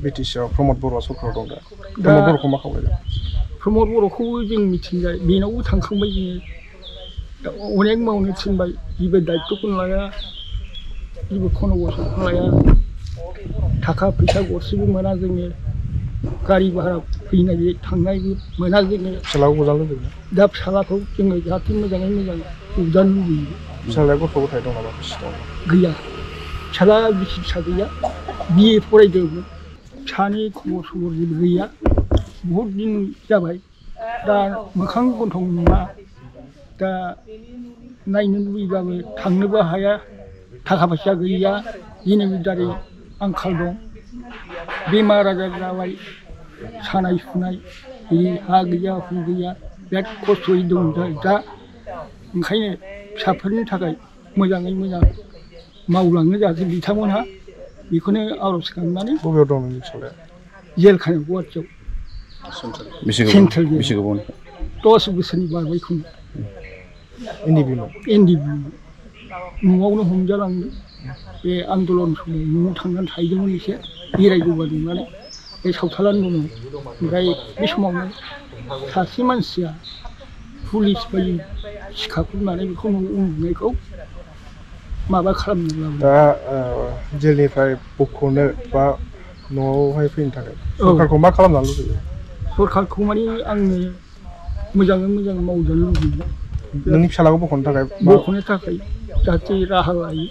बिटिसिआव प्रमद बर'आ सरकाराव दं दा प्रमद बर'खौ मा खालामदों प्रमद बर'खौ जों मिथिंजाय बेनावबो थांखांबाय जोङो अनेक मावनो थिनबाय जेबो दायित्वखौनो लाया जेबो खन'गसरखौ लाया थाखा फैसा गरसेबो मोना जोङो गारि भारा फैनाय थांनायबो मोना जोङो फिसालाखौ गोजान लुबैयो दा फिसालाखौ जोङो जाहाथे मोजाङै मोजां उदान लुबैयो फिसालाया गथ' गथाय दं नामा गैया फिसाला बिसि फिसा गैया बिए फरायदोंमोन फिसानि खबर सबर जेबो गैया बहुद दिन जाबाय दा मोखां गन्थं नुवा दा नायनो लुबैबाबो थांनोबो हाया थाखा फैसा गैया जेनिबो दारै आंखाल दं बेमार आजार जाबाय सानाय सुनाय हा गैया हु गैया बिराद खस्थ'यै दं दा ओंखायनो फिसाफोरनि थाखाय मोजाङै मोजां मावलांनो जाहाथे बिथांमोनहा बेखौनो आर'ज गाबनानै बबेयाव दं नोंनि फिसालाया जेलखानायाव गुवाहाटियाव सेन्ट्रेल 10 बोसोरनि बारबाय खोमा एनडिबि न'आवनो हमजालांदों बे आन्दलन समाव न'आव थांनानै थाहैदोंमोन एसे बेरायगौबा नुनानै बे सावथालानि दङ ओमफ्राय बे समावनो सासे मानसिया पुलिस बायदि सिखाखुमानानै बेखौ उन्दुनायखौ माबा खालामनो लाबोदों दा जेलनिफ्राय बख'नो बा न'आवहाय फैनो थाखाय सरकारखौ मा खालामनो लुबैयो सरकारखौ माने आंनो मोजाङै मोजां मावजानो लुबैयो नोंनि फिसालाखौ बख'नो थाखाय जाहाथे राहा लायो